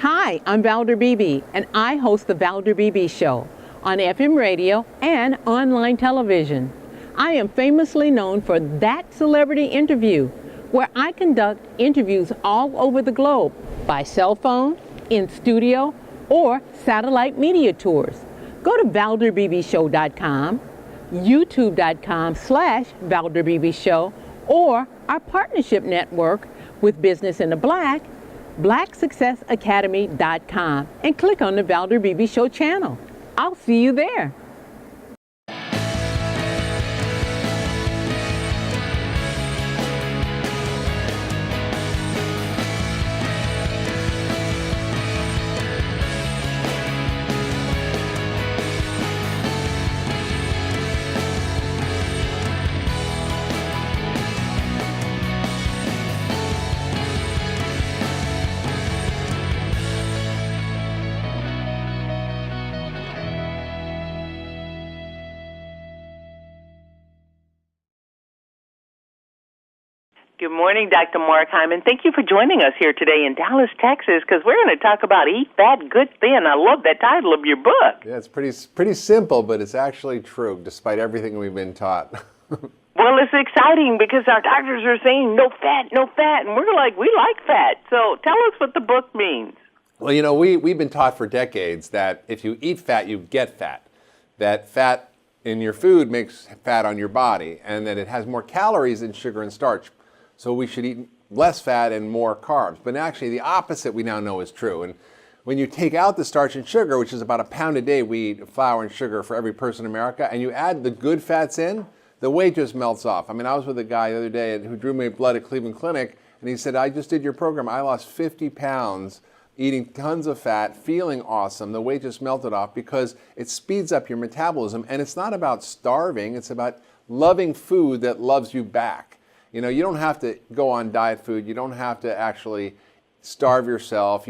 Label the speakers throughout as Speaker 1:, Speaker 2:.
Speaker 1: Hi, I'm Valder Beebe, and I host the Valder Beebe Show on FM radio and online television. I am famously known for That Celebrity Interview, where I conduct interviews all over the globe by cell phone, in studio, or satellite media tours. Go to valderbbshow.com, youtube.com/ValderBeebeShow, or our partnership network with Business in the Black, blacksuccessacademy.com, and click on the Valder Beebe Show channel. I'll see you there.
Speaker 2: Good morning, Dr. Mark Hyman. Thank you for joining us here today in Dallas, Texas, because we're going to talk about Eat Fat, Good Thin. I love that title of your book.
Speaker 3: Yeah, it's pretty simple, but it's actually true, despite everything we've been taught.
Speaker 2: Well, it's exciting because our doctors are saying no fat, and we're like, we like fat. So tell us what the book means.
Speaker 3: Well, you know, we've been taught for decades that if you eat fat, you get fat. That fat in your food makes fat on your body, and that it has more calories than sugar and starch. So we should eat less fat and more carbs. But actually the opposite we now know is true. And when you take out the starch and sugar, which is about a pound a day we eat flour and sugar for every person in America, and you add the good fats in, the weight just melts off. I mean, I was with a guy the other day who drew me blood at Cleveland Clinic, and he said, I just did your program. I lost 50 pounds eating tons of fat, feeling awesome. The weight just melted off because it speeds up your metabolism. And it's not about starving. It's about loving food that loves you back. You know, you don't have to go on diet food. You don't have to actually starve yourself.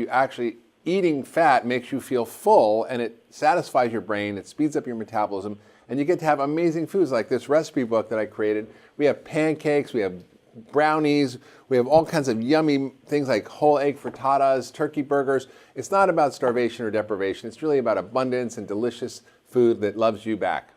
Speaker 3: Eating fat makes you feel full, and it satisfies your brain. It speeds up your metabolism, and you get to have amazing foods like this recipe book that I created. We have pancakes, we have brownies, we have all kinds of yummy things like whole egg frittatas, turkey burgers. It's not about starvation or deprivation. It's really about abundance and delicious food that loves you back.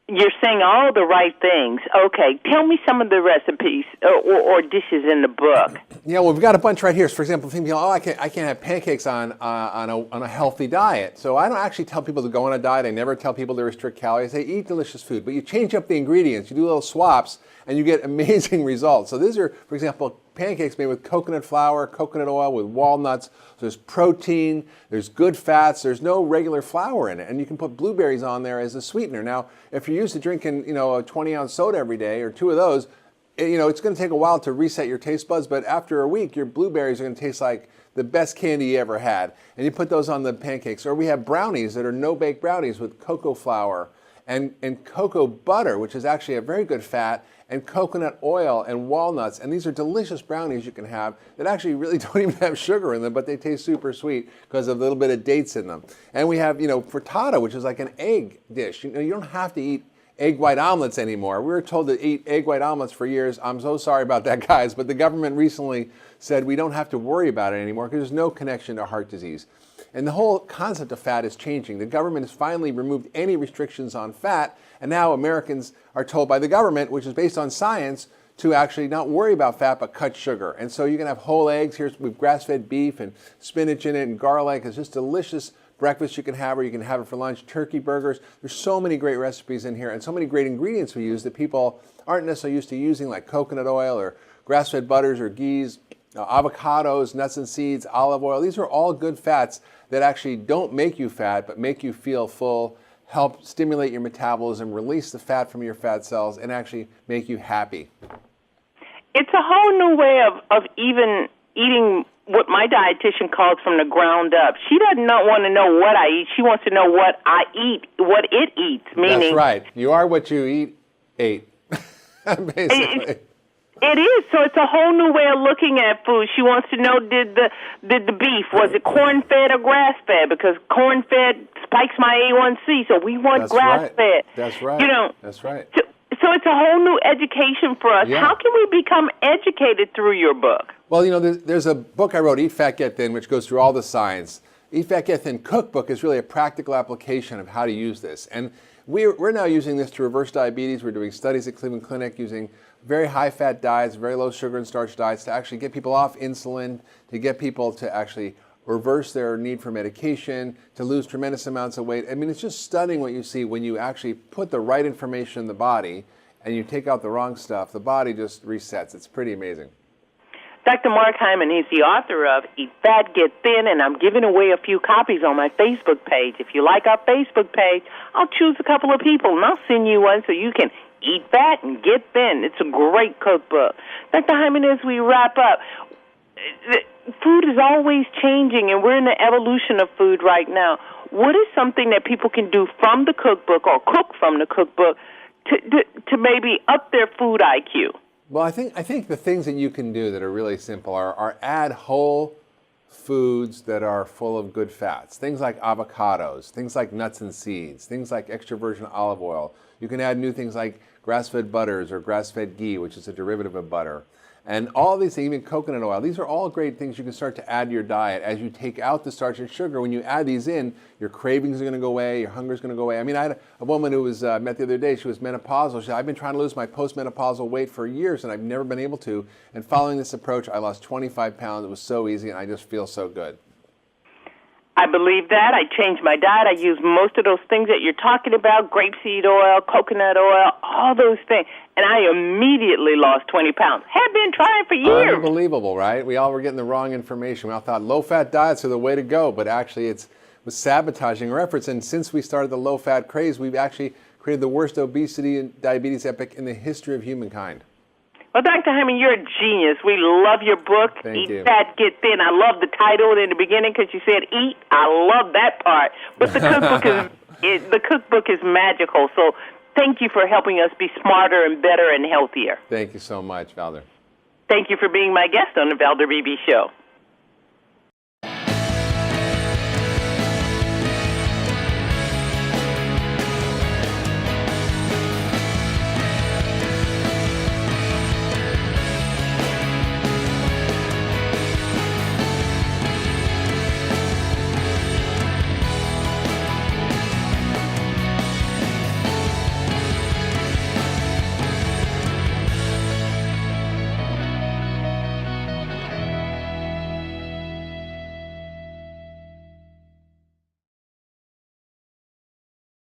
Speaker 2: You're saying all the right things. Okay, tell me some of the recipes or dishes in the book.
Speaker 3: Yeah, well, we've got a bunch right here. So for example, thinking, I can't have pancakes on a healthy diet. So I don't actually tell people to go on a diet. I never tell people to restrict calories. I say eat delicious food, but you change up the ingredients. You do little swaps, and you get amazing results. So these are, for example, pancakes made with coconut flour, coconut oil, with walnuts. So there's protein, there's good fats, there's no regular flour in it. And you can put blueberries on there as a sweetener. Now, if you're used to drinking, a 20-ounce soda every day or two of those, it's going to take a while to reset your taste buds, but after a week, your blueberries are going to taste like the best candy you ever had. And you put those on the pancakes. Or we have brownies that are no-bake brownies with cocoa flour and cocoa butter, which is actually a very good fat, and coconut oil and walnuts. And these are delicious brownies you can have that actually really don't even have sugar in them, but they taste super sweet because of a little bit of dates in them. And we have, frittata, which is like an egg dish. You don't have to eat egg white omelets anymore. We were told to eat egg white omelets for years. I'm so sorry about that, guys, but the government recently said we don't have to worry about it anymore because there's no connection to heart disease. And the whole concept of fat is changing. The government has finally removed any restrictions on fat, and now Americans are told by the government, which is based on science, to actually not worry about fat but cut sugar. And so you can have whole eggs. Here's with grass-fed beef and spinach in it and garlic. It's just delicious breakfast you can have, or you can have it for lunch. Turkey burgers. There's so many great recipes in here and so many great ingredients we use that people aren't necessarily used to using, like coconut oil or grass-fed butters or ghees, avocados, nuts and seeds, olive oil. These are all good fats that actually don't make you fat but make you feel full, help stimulate your metabolism, release the fat from your fat cells, and actually make you happy.
Speaker 2: It's a whole new way of even eating what my dietitian calls from the ground up. She doesn't want to know what I eat. She wants to know what I eat, what it eats. Meaning,
Speaker 3: that's right. You are what you ate, basically.
Speaker 2: It is. So it's a whole new way of looking at food. She wants to know, did the beef, was it corn-fed or grass-fed? Because corn-fed spikes my A1C, so we want grass-fed.
Speaker 3: Right. That's right. That's right.
Speaker 2: So it's a whole new education for us.
Speaker 3: Yeah.
Speaker 2: How can we become educated through your book?
Speaker 3: Well, there's a book I wrote, Eat Fat, Get Thin, which goes through all the science. Eat Fat, Get Thin cookbook is really a practical application of how to use this. And we're now using this to reverse diabetes. We're doing studies at Cleveland Clinic using very high-fat diets, very low sugar and starch diets to actually get people off insulin, to get people to actually reverse their need for medication, to lose tremendous amounts of weight. I mean, it's just stunning what you see when you actually put the right information in the body and you take out the wrong stuff. The body just resets. It's pretty amazing.
Speaker 2: Dr. Mark Hyman, he's the author of Eat Fat, Get Thin, and I'm giving away a few copies on my Facebook page. If you like our Facebook page, I'll choose a couple of people, and I'll send you one so you can eat fat and get thin. It's a great cookbook. Dr. Hyman, as we wrap up, food is always changing, and we're in the evolution of food right now. What is something that people can do from the cookbook or cook from the cookbook to maybe up their food IQ?
Speaker 3: Well, I think the things that you can do that are really simple are add whole foods that are full of good fats. Things like avocados, things like nuts and seeds, things like extra virgin olive oil. You can add new things like grass-fed butters or grass-fed ghee, which is a derivative of butter. And all these things, even coconut oil, these are all great things you can start to add to your diet. As you take out the starch and sugar, when you add these in, your cravings are going to go away, your hunger is going to go away. I mean, I had a woman who was met the other day. She was menopausal. She said, I've been trying to lose my postmenopausal weight for years, and I've never been able to. And following this approach, I lost 25 pounds. It was so easy, and I just feel so good.
Speaker 2: I believe that. I changed my diet. I use most of those things that you're talking about, grapeseed oil, coconut oil, all those things. And I immediately lost 20 pounds. Have been trying for years.
Speaker 3: Unbelievable, right? We all were getting the wrong information. We all thought low-fat diets are the way to go, but actually it was sabotaging our efforts. And since we started the low-fat craze, we've actually created the worst obesity and diabetes epic in the history of humankind.
Speaker 2: Well, Dr. Hyman, you're a genius. We love your book,
Speaker 3: Thank you.
Speaker 2: Eat Fat, Get Thin. I love the title in the beginning because you said eat. I love that part. But the cookbook is magical. So thank you for helping us be smarter and better and healthier.
Speaker 3: Thank you so much, Valder.
Speaker 2: Thank you for being my guest on the Valder Beebe Show.